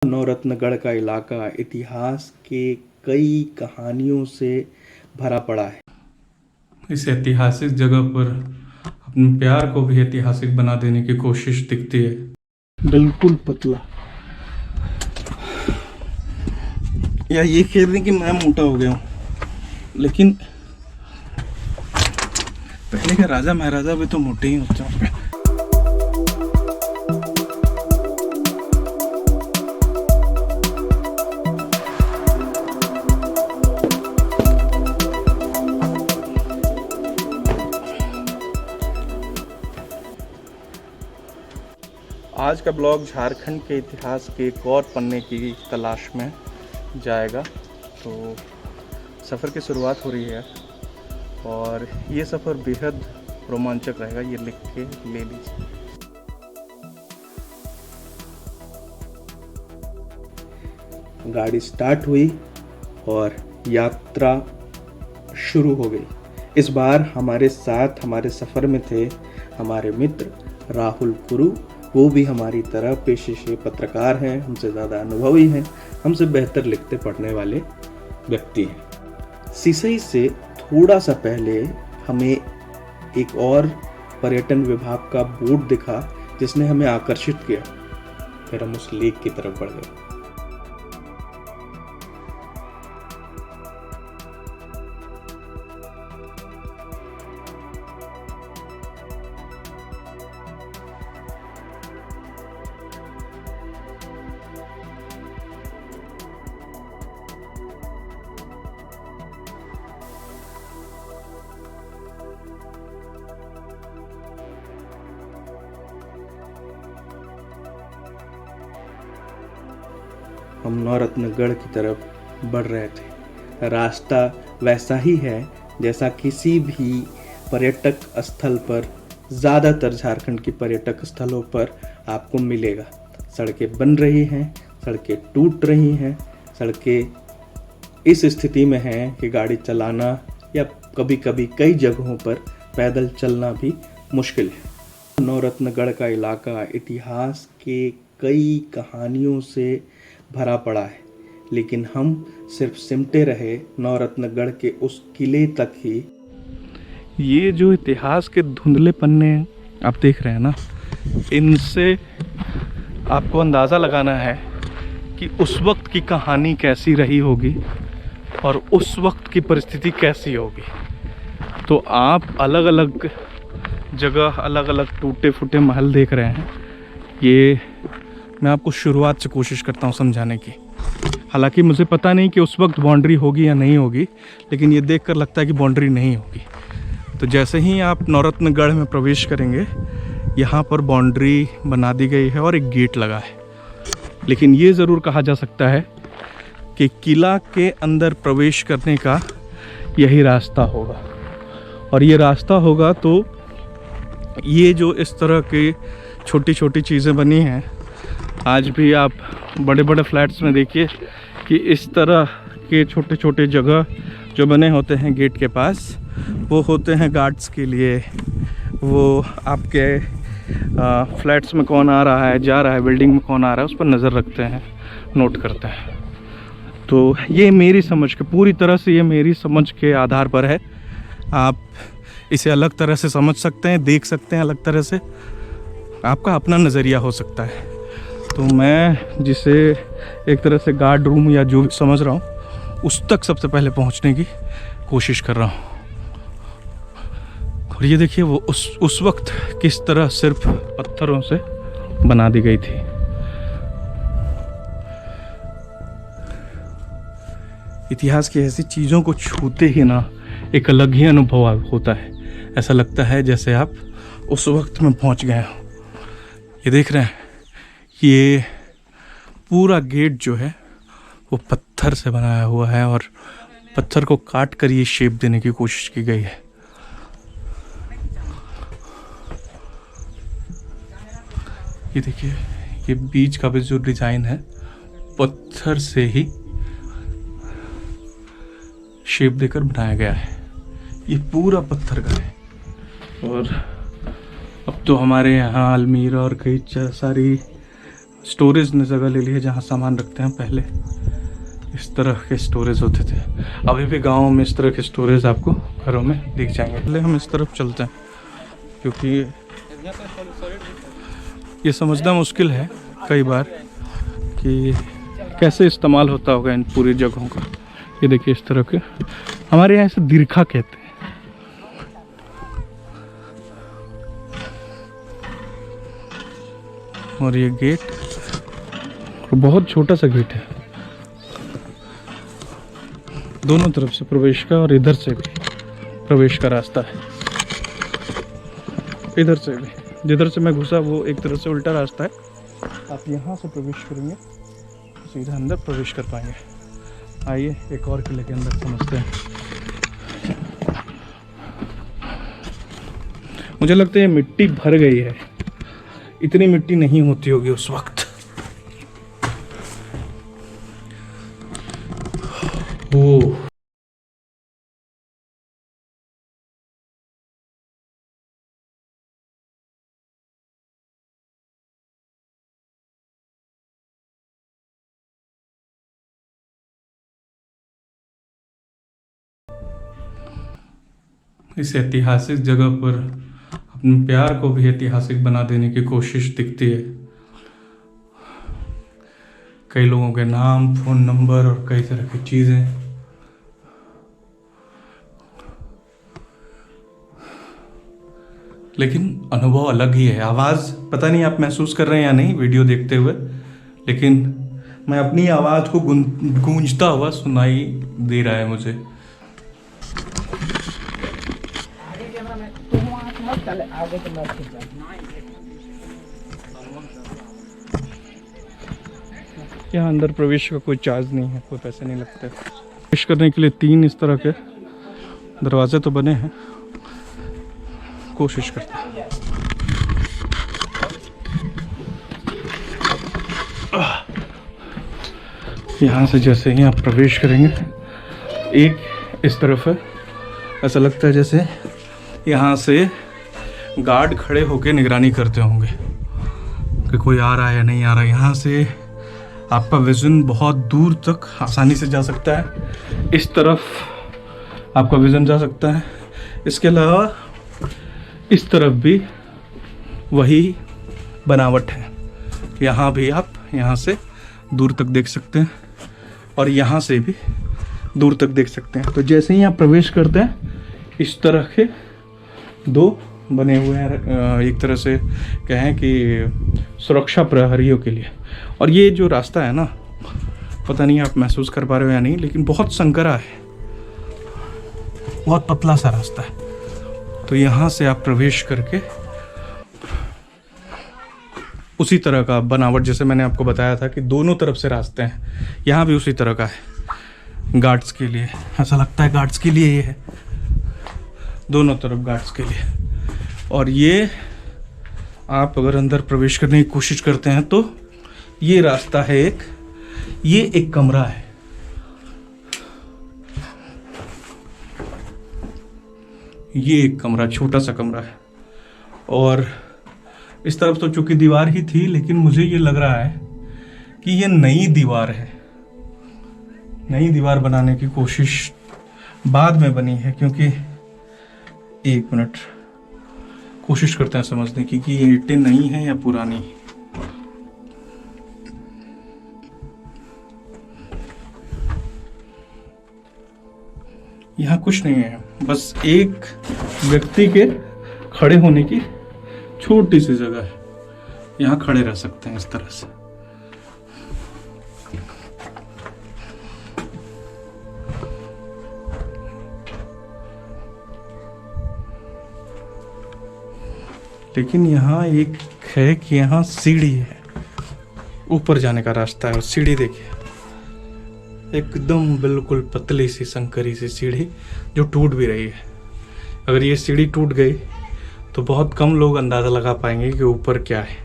नौरत्नगढ़ का इलाका इतिहास के कई कहानियों से भरा पड़ा है। इस ऐतिहासिक जगह पर अपने प्यार को भी ऐतिहासिक बना देने की कोशिश दिखती है। बिल्कुल पतला या ये कह रहे कि मैं मोटा हो गया हूँ, लेकिन पहले के राजा महाराजा भी तो मोटे ही होते हैं। आज का ब्लॉग झारखंड के इतिहास के एक और पन्ने की तलाश में जाएगा। तो सफ़र की शुरुआत हो रही है और ये सफ़र बेहद रोमांचक रहेगा, ये लिख के ले लीजिए। गाड़ी स्टार्ट हुई और यात्रा शुरू हो गई। इस बार हमारे साथ हमारे सफ़र में थे हमारे मित्र राहुल गुरु। वो भी हमारी तरह पेशे से पत्रकार हैं, हमसे ज़्यादा अनुभवी हैं, हमसे बेहतर लिखते पढ़ने वाले व्यक्ति हैं। सिसई से थोड़ा सा पहले हमें एक और पर्यटन विभाग का बोर्ड दिखा जिसने हमें आकर्षित किया। फिर हम उस लेक की तरफ बढ़ गए। हम नौरत्नगढ़ की तरफ बढ़ रहे थे। रास्ता वैसा ही है जैसा किसी भी पर्यटक स्थल पर, ज़्यादातर झारखंड की पर्यटक स्थलों पर आपको मिलेगा। सड़कें बन रही हैं, सड़कें टूट रही हैं, सड़कें इस स्थिति में हैं कि गाड़ी चलाना या कभी कभी कई जगहों पर पैदल चलना भी मुश्किल है। नौरत्नगढ़ का इलाका इतिहास के कई कहानियों से भरा पड़ा है, लेकिन हम सिर्फ सिमटे रहे नौरत्नगढ़ के उस किले तक ही। ये जो इतिहास के धुंधले पन्ने आप देख रहे हैं ना, इनसे आपको अंदाज़ा लगाना है कि उस वक्त की कहानी कैसी रही होगी और उस वक्त की परिस्थिति कैसी होगी। तो आप अलग अलग जगह अलग अलग टूटे फूटे महल देख रहे हैं। ये मैं आपको शुरुआत से कोशिश करता हूँ समझाने की। हालांकि मुझे पता नहीं कि उस वक्त बाउंड्री होगी या नहीं होगी, लेकिन ये देखकर लगता है कि बाउंड्री नहीं होगी। तो जैसे ही आप नौरत्नगढ़ में प्रवेश करेंगे, यहाँ पर बाउंड्री बना दी गई है और एक गेट लगा है। लेकिन ये ज़रूर कहा जा सकता है कि किला के अंदर प्रवेश करने का यही रास्ता होगा। और ये रास्ता होगा तो ये जो इस तरह की छोटी छोटी चीज़ें बनी हैं, आज भी आप बड़े बड़े फ्लैट्स में देखिए कि इस तरह के छोटे छोटे जगह जो बने होते हैं गेट के पास, वो होते हैं गार्ड्स के लिए। वो आपके फ्लैट्स में कौन आ रहा है, जा रहा है, बिल्डिंग में कौन आ रहा है, उस पर नज़र रखते हैं, नोट करते हैं। तो ये मेरी समझ के, पूरी तरह से ये मेरी समझ के आधार पर है। आप इसे अलग तरह से समझ सकते हैं, देख सकते हैं अलग तरह से, आपका अपना नज़रिया हो सकता है। तो मैं जिसे एक तरह से गार्ड रूम या जो समझ रहा हूँ, उस तक सबसे पहले पहुँचने की कोशिश कर रहा हूँ। और ये देखिए वो उस वक्त किस तरह सिर्फ पत्थरों से बना दी गई थी। इतिहास की ऐसी चीज़ों को छूते ही ना एक अलग ही अनुभव होता है। ऐसा लगता है जैसे आप उस वक्त में पहुंच गए हो। ये देख रहे हैं, ये पूरा गेट जो है वो पत्थर से बनाया हुआ है और पत्थर को काट कर ये शेप देने की कोशिश की गई है। ये देखिए, ये बीच का भी जो डिज़ाइन है पत्थर से ही शेप देकर बनाया गया है। ये पूरा पत्थर का है। और अब तो हमारे यहाँ अलमीरा और कई सारी स्टोरेज ने जगह ले ली है जहाँ सामान रखते हैं। पहले इस तरह के स्टोरेज होते थे, अभी भी गाँव में इस तरह के स्टोरेज आपको घरों में दिख जाएंगे। पहले हम इस तरफ चलते हैं क्योंकि ये समझना मुश्किल है कई बार कि कैसे इस्तेमाल होता होगा इन पूरी जगहों का। ये देखिए इस तरह के, हमारे यहाँ इसे दीर्घा कहते हैं। और ये गेट बहुत छोटा सा गेट है, दोनों तरफ से प्रवेश का और इधर से भी प्रवेश का रास्ता है। इधर से भी, जिधर से मैं घुसा वो एक तरफ से उल्टा रास्ता है। आप यहाँ से प्रवेश करेंगे तो सीधा अंदर प्रवेश कर पाएंगे। आइए एक और किले के अंदर समझते हैं। मुझे लगता है ये मिट्टी भर गई है, इतनी मिट्टी नहीं होती होगी उस वक्त। ओ इस ऐतिहासिक जगह पर अपने प्यार को भी ऐतिहासिक बना देने की कोशिश दिखती है। कई लोगों के नाम, फोन नंबर और कई तरह की चीज़ें। लेकिन अनुभव अलग ही है। आवाज़ पता नहीं आप महसूस कर रहे हैं या नहीं वीडियो देखते हुए, लेकिन मैं अपनी आवाज़ को गूंजता हुआ सुनाई दे रहा है मुझे। यहाँ अंदर प्रवेश का कोई चार्ज नहीं है, कोई पैसे नहीं लगते। प्रवेश करने के लिए 3 इस तरह के दरवाजे तो बने हैं। कोशिश करते हैं। यहाँ से जैसे ही आप प्रवेश करेंगे, एक इस तरफ है, ऐसा लगता है जैसे यहाँ से गार्ड खड़े होकर निगरानी करते होंगे कि कोई आ रहा है या नहीं आ रहा है। यहाँ से आपका विज़न बहुत दूर तक आसानी से जा सकता है। इस तरफ आपका विज़न जा सकता है। इसके अलावा इस तरफ भी वही बनावट है। यहाँ भी आप यहाँ से दूर तक देख सकते हैं और यहाँ से भी दूर तक देख सकते हैं। तो जैसे ही आप प्रवेश करते हैं, इस तरह के 2 बने हुए हैं, एक तरह से कहें कि सुरक्षा प्रहरियों के लिए। और ये जो रास्ता है ना, पता नहीं आप महसूस कर पा रहे हो या नहीं, लेकिन बहुत संकरा है, बहुत पतला सा रास्ता है। तो यहाँ से आप प्रवेश करके उसी तरह का बनावट, जैसे मैंने आपको बताया था कि दोनों तरफ से रास्ते हैं, यहाँ भी उसी तरह का है। गार्ड्स के लिए ऐसा लगता है, गार्ड्स के लिए ये है, दोनों तरफ गार्ड्स के लिए। और ये आप अगर अंदर प्रवेश करने की कोशिश करते हैं तो ये रास्ता है एक, ये एक कमरा है। ये एक कमरा, छोटा सा कमरा है। और इस तरफ तो चूंकि दीवार ही थी, लेकिन मुझे ये लग रहा है कि ये नई दीवार है। नई दीवार बनाने की कोशिश बाद में बनी है, क्योंकि 1 मिनट कोशिश करते हैं समझने की कि ये ईंटें नई हैं या पुरानी। यहाँ कुछ नहीं है, बस एक व्यक्ति के खड़े होने की छोटी सी जगह है। यहाँ खड़े रह सकते हैं इस तरह से। लेकिन यहाँ एक है कि यहाँ सीढ़ी है, ऊपर जाने का रास्ता है। और सीढ़ी देखिए, एकदम बिल्कुल पतली सी संकरी सी सीढ़ी जो टूट भी रही है। अगर ये सीढ़ी टूट गई तो बहुत कम लोग अंदाज़ा लगा पाएंगे कि ऊपर क्या है।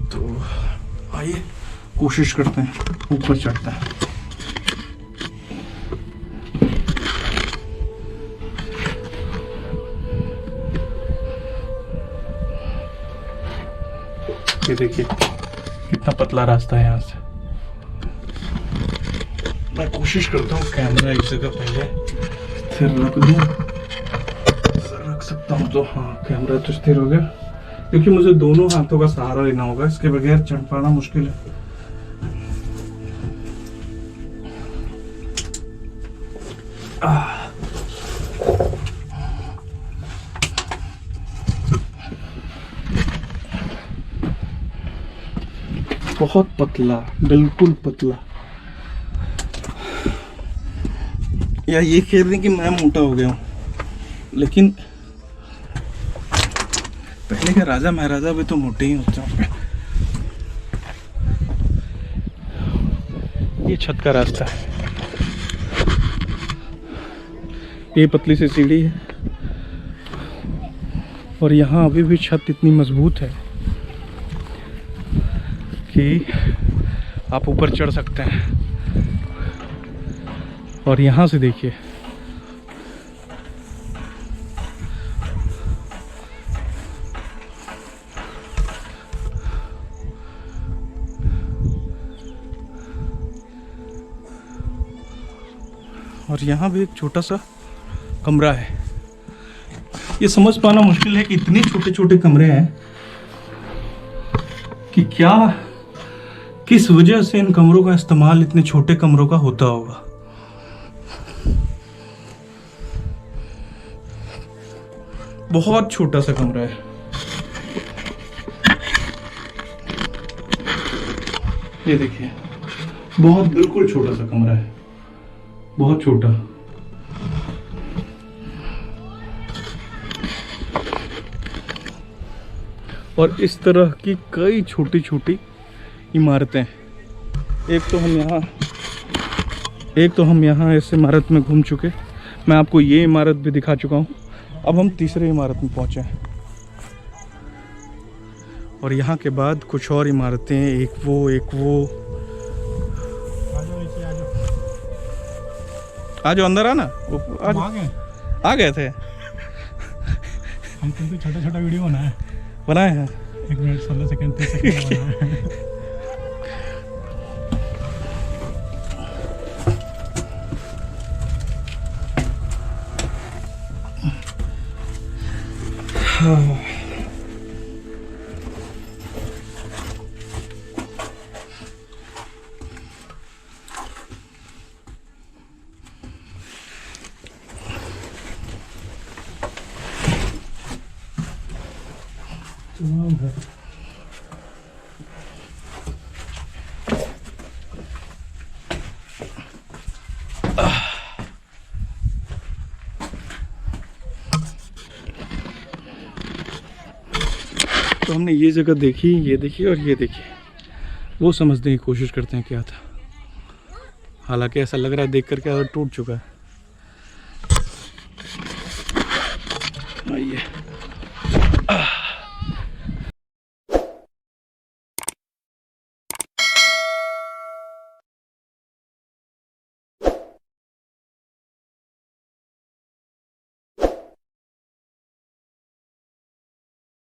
तो आइए कोशिश करते हैं, ऊपर चढ़ते हैं। ये देखिए कितना पतला रास्ता है यहाँ से। मैं कोशिश करता हूँ कैमरा एक जगह पहले स्थिर रख दूँ, अगर रख सकता हूँ तो। हाँ, कैमरा तो स्थिर हो गया, क्योंकि मुझे दोनों हाथों का सहारा लेना होगा, इसके बगैर चढ़ पाना मुश्किल है। बहुत पतला, बिल्कुल पतला। या ये कह रहे हैं कि मैं मोटा हो गया हूँ, लेकिन पहले के राजा महाराजा भी तो मोटे ही होते हैं। ये छत का रास्ता है, ये पतली सी सीढ़ी है, और यहाँ अभी भी छत इतनी मजबूत है कि आप ऊपर चढ़ सकते हैं। और यहाँ से देखिए और यहाँ भी एक छोटा सा कमरा है। ये समझ पाना मुश्किल है कि इतने छोटे छोटे कमरे हैं कि क्या, किस वजह से इन कमरों का इस्तेमाल इतने छोटे कमरों का होता होगा। बहुत छोटा सा कमरा है। ये देखिए, बहुत बिल्कुल छोटा सा कमरा है, बहुत छोटा। और इस तरह की कई छोटी छोटी इमारतें। एक तो हम यहाँ इस इमारत में घूम चुके, मैं आपको ये इमारत भी दिखा चुका हूँ। अब हम तीसरे इमारत में पहुँचे हैं, और यहाँ के बाद कुछ और इमारतें, एक वो। आ जाओ अंदर, आना। आ गए थे हम तुमको छोटा छोटा वीडियो बनाए हैं 1 मिनट 16 सेकंड 30 सेकंड बनाया है। तो हमने ये जगह देखी, ये देखी और ये देखी, वो समझने की कोशिश करते हैं क्या था। हालांकि ऐसा लग रहा है देख करके टूट चुका है। आइए।